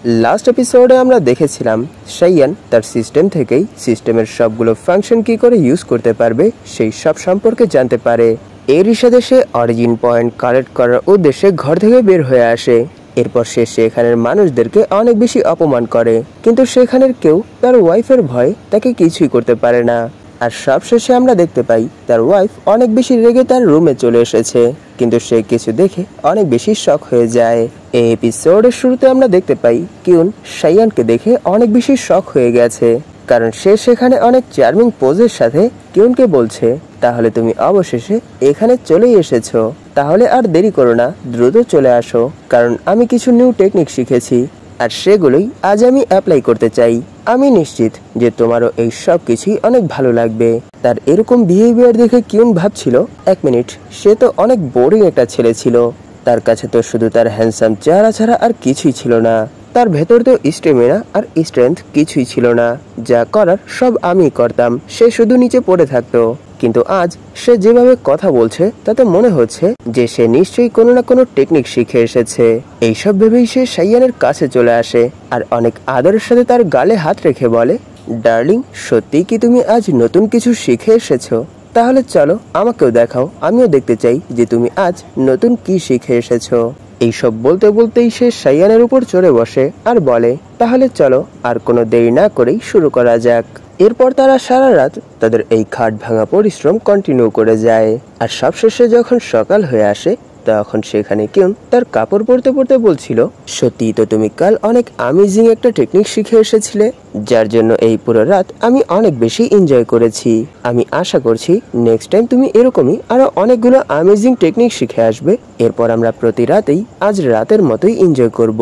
Last এপিসোডে আমরা দেখেছিলাম শাইয়ান তার সিস্টেম থেকেই সিস্টেমের সবগুলো ফাংশন কি করে ইউজ করতে পারবে সেই সব সম্পর্কে জানতে পারে। এরই সাথে সে অরিজিন পয়েন্ট কালেক্ট করার উদ্দেশ্যে ঘর থেকে বের হয়ে আসে। এরপর সে সেখানের মানুষদেরকে অনেক বেশি অপমান করে, কিন্তু সেখানের কেউ তার ওয়াইফের ভয়ে তাকে কিছুই করতে পারে না। আর সবশেষে আমরা দেখতে পাই তার ওয়াইফ অনেক বেশি রেগে তার রুমে চলে এসেছে, কিন্তু সে কিছু দেখে অনেক বেশি শক হয়ে যায়। এই এপিসোডের শুরুতে আমরা দেখতে পাই কিউন শাইয়ানকে দেখে অনেক বেশি শক হয়ে গেছে, কারণ সে সেখানে অনেক চার্মিং পোজের সাথে কিউনকে বলছে, তাহলে তুমি অবশেষে এখানে চলেই এসেছো, তাহলে আর দেরি করো না, দ্রুত চলে আসো, কারণ আমি কিছু নিউ টেকনিক শিখেছি আর সেগুলোই আজ আমি অ্যাপ্লাই করতে চাই। আমি নিশ্চিত যে তোমারও এই সব কিছুই অনেক ভালো লাগবে। তার এরকম বিহেভিয়ার দেখে কিউন ভাবছিল, এক মিনিট, সে তো অনেক বোরিং একটা ছেলে ছিল, তার কাছে তো শুধু তার হ্যান্ডসাম চেহারা ছাড়া আর কিছুই ছিল না, তার ভেতর তো স্টেমিনা আর স্ট্রেংথ কিছুই ছিল না, যা করার সব আমি করতাম, সে শুধু নিচে পড়ে থাকতো। কিন্তু আজ সে যেভাবে কথা বলছে তাতে মনে হচ্ছে যে সে নিশ্চয়ই কোনো না কোনো টেকনিক শিখে এসেছে। এইসব ভেবেই সে শাইয়ানের কাছে চলে আসে আর অনেক আদরের সাথে তার গালে হাত রেখে বলে, ডার্লিং, সত্যি কি তুমি আজ নতুন কিছু শিখে এসেছো? তাহলে চলো আমাকেও দেখাও, আমিও দেখতে চাই যে তুমি আজ নতুন কি শিখে এসেছো। এইসব বলতে বলতেই সে শাইয়ানের উপর চড়ে বসে আর বলে, তাহলে চলো আর কোনো দেরি না করেই শুরু করা যাক। এরপর তারা সারা রাত তাদের এই খাট ভাঙা পরিশ্রম কন্টিনিউ করে যায়। আর সবশেষে যখন সকাল হয়ে আসে তখন সেখানে কিউন তার কাপড় পরতে পরতে বলছিল, সত্যি তো তুমি কাল অনেক অ্যামেজিং একটা টেকনিক শিখে এসেছিলে, যার জন্য এই পুরো রাত আমি অনেক বেশি এনজয় করেছি। আমি আশা করছি নেক্সট টাইম তুমি এরকমই আরো অনেকগুলো অ্যামেজিং টেকনিক শিখে আসবে। এরপর আমরা প্রতি রাতেই আজ রাতের মতোই এনজয় করব।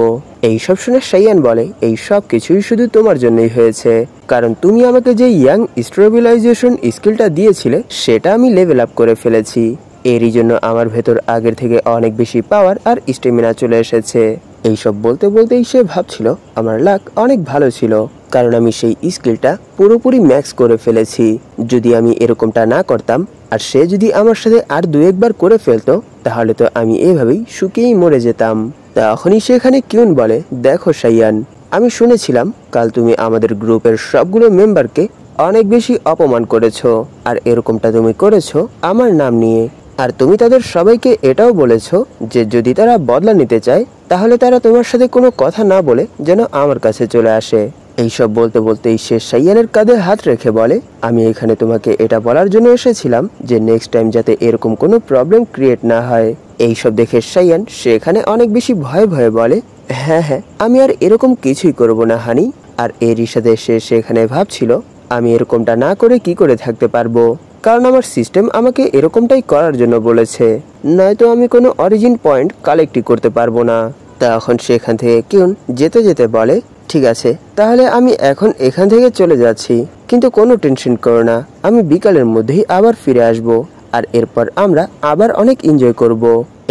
এই সব শুনে শাইয়ান বলে, এই সব কিছুই শুধু তোমার জন্যই হয়েছে, কারণ তুমি আমাকে যে ইয়াং স্টেবিলাইজেশন স্কিলটা দিয়েছিলে সেটা আমি লেভেল আপ করে ফেলেছি। এরই জন্য আমার ভেতর আগের থেকে অনেক বেশি পাওয়ার আর স্টেমিনা চলে এসেছে। এইসব বলতে বলতেই সে ভাবছিল, আমার লাক অনেক ভালো ছিল, কারণ আমি সেই স্কিলটা পুরোপুরি ম্যাক্স করে ফেলেছি। যদি আমি এরকমটা না করতাম আর সে যদি আমার সাথে আর দু একবার করে ফেলতো, তাহলে তো আমি এভাবেই শুকিয়েই মরে যেতাম। তখনই সেখানে কিউন বলে, দেখো শাইয়ান, আমি শুনেছিলাম কাল তুমি আমাদের গ্রুপের সবগুলো মেম্বারকে অনেক বেশি অপমান করেছো, আর এরকমটা তুমি করেছো আমার নাম নিয়ে। আর তুমি তাদের সবাইকে এটাও বলেছো যে যদি তারা বদলা নিতে চায় তাহলে তারা তোমার সাথে কোনো কথা না বলে যেন আমার কাছে চলে আসে। এইসব বলতে বলতেই সে শাইয়ানের কাঁধে হাত রেখে বলে, আমি এখানে তোমাকে এটা বলার জন্য এসেছিলাম যে নেক্সট টাইম যাতে এরকম কোনো প্রবলেম ক্রিয়েট না হয়। এইসব দেখে শাইয়ান সেখানে অনেক বেশি ভয়ে ভয়ে বলে, হ্যাঁ হ্যাঁ, আমি আর এরকম কিছুই করব না হানি। আর এরই সাথে সে সেখানে ভাবছিল, আমি এরকমটা না করে কি করে থাকতে পারবো, কারণ আমার সিস্টেম আমাকে এরকমটাই করার জন্য বলেছে, নয়তো আমি কোনো অরিজিন পয়েন্ট কালেক্টই করতে পারবো না। তখন সেখান থেকে কিউন যেতে যেতে বলে, ঠিক আছে, তাহলে আমি এখন এখান থেকে চলে যাচ্ছি, কিন্তু কোনো টেনশন করো না, আমি বিকালের মধ্যেই আবার ফিরে আসব, আর এরপর আমরা আবার অনেক এনজয় করব।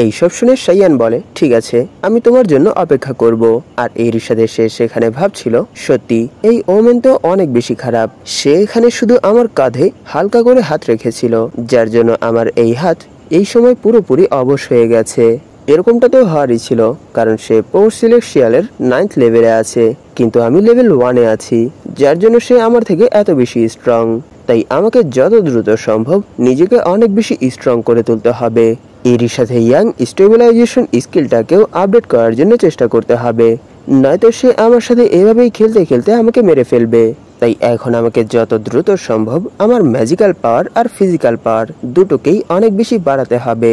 এইসব শুনে শাইয়ান বলে, ঠিক আছে, আমি তোমার জন্য অপেক্ষা করব। আর এর সাথে সে সেখানে ভাবছিল, সত্যি এই ওমেন তো অনেক বেশি খারাপ, সে এখানে শুধু আমার কাঁধে হালকা করে হাত রেখেছিল, যার জন্য আমার এই হাত এই সময় পুরোপুরি অবশ হয়ে গেছে। এরকমটা তো হওয়ারই ছিল, কারণ সে পোস্ট সিলেকশিয়ালের 9th লেভেলে আছে, কিন্তু আমি লেভেল 1-এ আছি, যার জন্য সে আমার থেকে এত বেশি স্ট্রং। তাই আমাকে যত দ্রুত সম্ভব নিজেকে অনেক বেশি স্ট্রং করে তুলতে হবে। এরই সাথে ইয়াং স্টেবিলাইজেশন স্কিলটাকেও আপডেট করার জন্য চেষ্টা করতে হবে, নয়তো সে আমার সাথে এভাবেই খেলতে খেলতে আমাকে মেরে ফেলবে। তাই এখন আমাকে যত দ্রুত সম্ভব আমার ম্যাজিক্যাল পাওয়ার আর ফিজিক্যাল পাওয়ার দুটোকেই অনেক বেশি বাড়াতে হবে,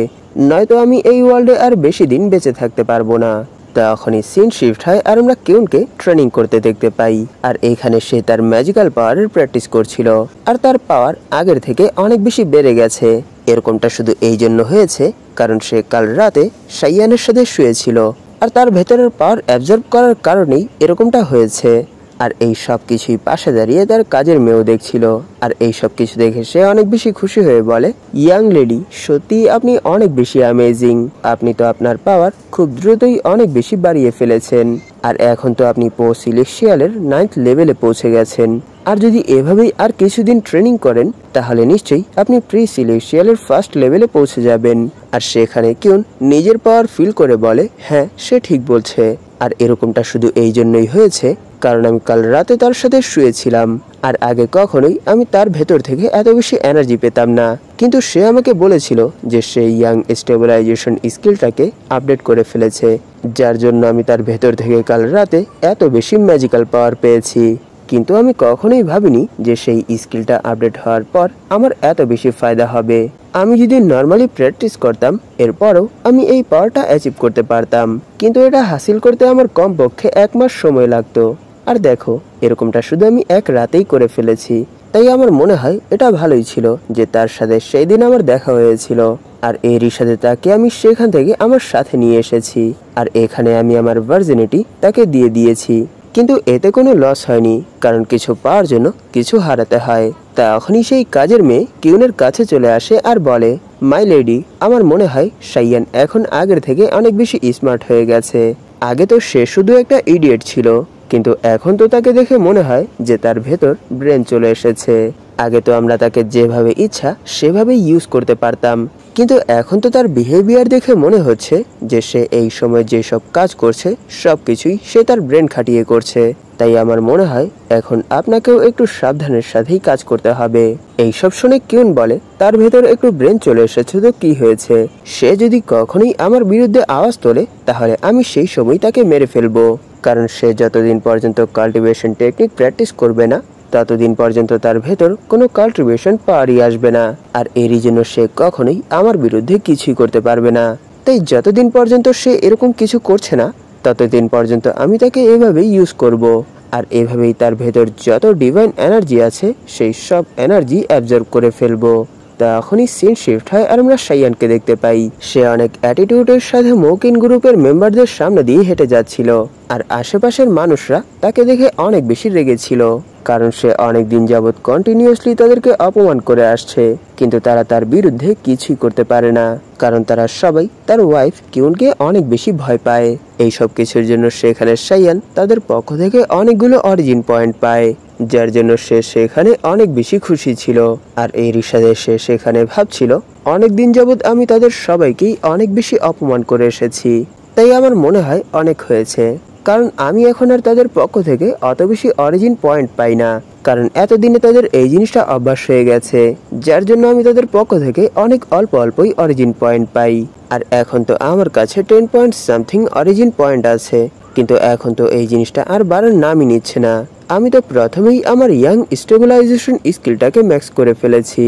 নয়তো আমি এই ওয়ার্ল্ডে আর বেশি দিন বেঁচে থাকতে পারবো না। তখনই সিন শিফট হয় আর আমরা কিউনকে ট্রেনিং করতে দেখতে পাই। আর এইখানে সে তার ম্যাজিক্যাল পাওয়ারের প্র্যাকটিস করছিল, আর তার পাওয়ার আগের থেকে অনেক বেশি বেড়ে গেছে। এরকমটা শুধু এই জন্য হয়েছে কারণ সে কাল রাতে শাইয়ানের সাথে শুয়েছিল, আর তার ভেতরের পাওয়ার অ্যাবজর্ব করার কারণেই এরকমটা হয়েছে। আর এই সব কিছুই পাশে দাঁড়িয়ে তার কাজের মেয়েও দেখছিল, আর এই সব কিছু দেখে সে অনেক বেশি খুশি হয়ে বলে, ইয়াং লেডি, সত্যি আপনি অনেক বেশি অ্যামেজিং, আপনি তো আপনার পাওয়ার খুব দ্রুতই অনেক বেশি বাড়িয়ে ফেলেছেন, আর এখন তো আপনি পোস্ট সিলেকশিয়ালের 9th লেভেলে পৌঁছে গেছেন, আর যদি এভাবেই আর কিছুদিন ট্রেনিং করেন তাহলে নিশ্চয়ই আপনি প্রি সিলেকশিয়ালের 1st লেভেলে পৌঁছে যাবেন। আর সেখানে কিউন নিজের পাওয়ার ফিল করে বলে, হ্যাঁ সে ঠিক বলছে, আর এরকমটা শুধু এই জন্যই হয়েছে কারণ আমি কাল রাতে তার সাথে শুয়েছিলাম। আর আগে কখনোই আমি তার ভেতর থেকে এত বেশি এনার্জি পেতাম না, কিন্তু সে আমাকে বলেছিল যে সে ইয়াং স্টেবিলাইজেশন স্কিলটাকে আপডেট করে ফেলেছে, যার জন্য আমি তার ভেতর থেকে কাল রাতে এত বেশি ম্যাজিক্যাল পাওয়ার পেয়েছি। কিন্তু আমি কখনোই ভাবিনি যে সেই স্কিলটা আপডেট হওয়ার পর আমার এত বেশি ফায়দা হবে। আমি যদি নর্মালি প্র্যাকটিস করতাম এরপরও আমি এই পাওয়ারটা অ্যাচিভ করতে পারতাম, কিন্তু এটা হাসিল করতে আমার কমপক্ষে 1 মাস সময় লাগতো। আর দেখো এরকমটা শুধু আমি এক রাতেই করে ফেলেছি। তাই আমার মনে হয় এটা ভালোই ছিল যে তার সাথে সেই দিন আমার দেখা হয়েছিল, আর এরই সাথে তাকে আমি সেখান থেকে আমার সাথে নিয়ে এসেছি, আর এখানে আমি আমার ভার্জিনিটি তাকে দিয়ে দিয়েছি। কিন্তু এতে কোনো লস হয়নি, কারণ কিছু পাওয়ার জন্য কিছু হারাতে হয়। তখনই সেই কাজের মেয়ে কিউনের কাছে চলে আসে আর বলে, মাই লেডি, আমার মনে হয় শাইয়ান এখন আগের থেকে অনেক বেশি স্মার্ট হয়ে গেছে। আগে তো সে শুধু একটা ইডিয়েট ছিল, কিন্তু এখন তো তাকে দেখে মনে হয় যে তার ভেতর ব্রেন চলে এসেছে। আগে তো আমরা তাকে যেভাবে ইচ্ছা সেভাবে ইউজ করতে পারতাম, কিন্তু এখন তো তার বিহেভিয়ার দেখে মনে হচ্ছে যে সে এই সময় যেসব কাজ করছে সবকিছুই সে তার ব্রেন খাটিয়ে করছে। তাই আমার মনে হয় এখন আপনাকেও একটু সাবধানের সাথেই কাজ করতে হবে। এইসব শুনে কিউন বলে, তার ভেতর একটু ব্রেন চলে এসেছে তো কি হয়েছে, সে যদি কখনোই আমার বিরুদ্ধে আওয়াজ তোলে তাহলে আমি সেই সময় তাকে মেরে ফেলবো, কারণ সে যতদিন পর্যন্ত কাল্টিভেশন টেকনিক প্র্যাকটিস করবে না ততদিন পর্যন্ত তার ভেতর কোনো কাল্টিভেশন পাওয়ারই আসবে না, আর এরই জন্য সে কখনোই আমার বিরুদ্ধে কিছুই করতে পারবে না। তাই যতদিন পর্যন্ত সে এরকম কিছু করছে না ততদিন পর্যন্ত আমি তাকে এভাবেই ইউজ করব, আর এভাবেই তার ভেতর যত ডিভাইন এনার্জি আছে সেই সব এনার্জি অ্যাবজর্ব করে ফেলবো। তখনই সিন শিফট হয় আর আমরা শাইয়ানকে দেখতে পাই। সে অনেক অ্যাটিটিউডের সাথে মৌকিন গ্রুপের মেম্বারদের সামনে দিয়ে হেঁটে যাচ্ছিল, আর আশেপাশের মানুষরা তাকে দেখে অনেক বেশি রেগেছিল, কারণ সে অনেক দিন যাবৎ কন্টিনিউয়াসলি তাদেরকে অপমান করে আসছে, কিন্তু তারা তার বিরুদ্ধে কিছুই করতে পারে না, কারণ তারা সবাই তার ওয়াইফ কিউনকে অনেক বেশি ভয় পায়। এই সব কিছুর জন্য সেখানে শাইয়ান তাদের পক্ষ থেকে অনেকগুলো অরিজিন পয়েন্ট পায়, যার জন্য সে সেখানে অনেক বেশি খুশি ছিল। আর এই রিসাদে সে সেখানে ভাবছিল, অনেক দিন যাবৎ আমি তাদের সবাইকেই অনেক বেশি অপমান করে এসেছি, তাই আমার মনে হয় অনেক হয়েছে, কারণ আমি এখন আর তাদের পক্ষ থেকে অত বেশি অরিজিন পয়েন্ট পাই না, কারণ এতদিনে তাদের এই জিনিসটা অভ্যাস হয়ে গেছে, যার জন্য আমি তাদের পক্ষ থেকে অনেক অল্পই অরিজিন পয়েন্ট পাই। আর এখন তো আমার কাছে 10 পয়েন্ট সামথিং অরিজিন পয়েন্ট আছে, কিন্তু এখন তো এই জিনিসটা আর বাড়ার নামই নিচ্ছে না। আমি তো প্রথমেই আমার ইয়াং স্টেবিলাইজেশন স্কিলটাকে ম্যাক্স করে ফেলেছি,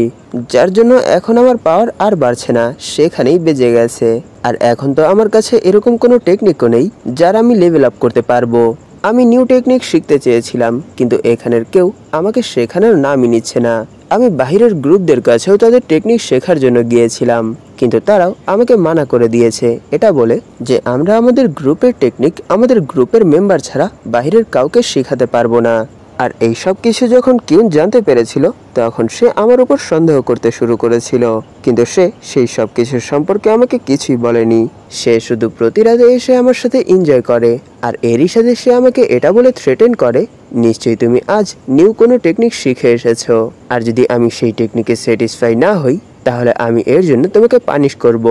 যার জন্য এখন আমার পাওয়ার আর বাড়ছে না, সেখানেই বেজে গেছে। আর এখন তো আমার কাছে এরকম কোনো টেকনিকও নেই যার আমি লেভেল আপ করতে পারবো। আমি নিউ টেকনিক শিখতে চেয়েছিলাম, কিন্তু এখানের কেউ আমাকে শেখানোর নামই নিচ্ছে না। আমি বাহিরের গ্রুপদের কাছেও তাদের টেকনিক শেখার জন্য গিয়েছিলাম, কিন্তু তারাও আমাকে মানা করে দিয়েছে, এটা বলে যে আমরা আমাদের গ্রুপের টেকনিক আমাদের গ্রুপের মেম্বার ছাড়া বাহিরের কাউকে শেখাতে পারবো না। আর এই সব কিছু যখন কিউন জানতে পেরেছিল তখন সে আমার উপর সন্দেহ করতে শুরু করেছিল, কিন্তু সে সেই সব কিছু সম্পর্কে আমাকে কিছুই বলেনি। সে শুধু প্রতি রাতে এসে আমার সাথে এনজয় করে, আর এরই সাথে সে আমাকে এটা বলে থ্রেটেন করে, নিশ্চয়ই তুমি আজ নিউ কোনো টেকনিক শিখে এসেছো, আর যদি আমি সেই টেকনিকে স্যাটিসফাই না হই তাহলে আমি এর জন্য তোমাকে পানিশ করব।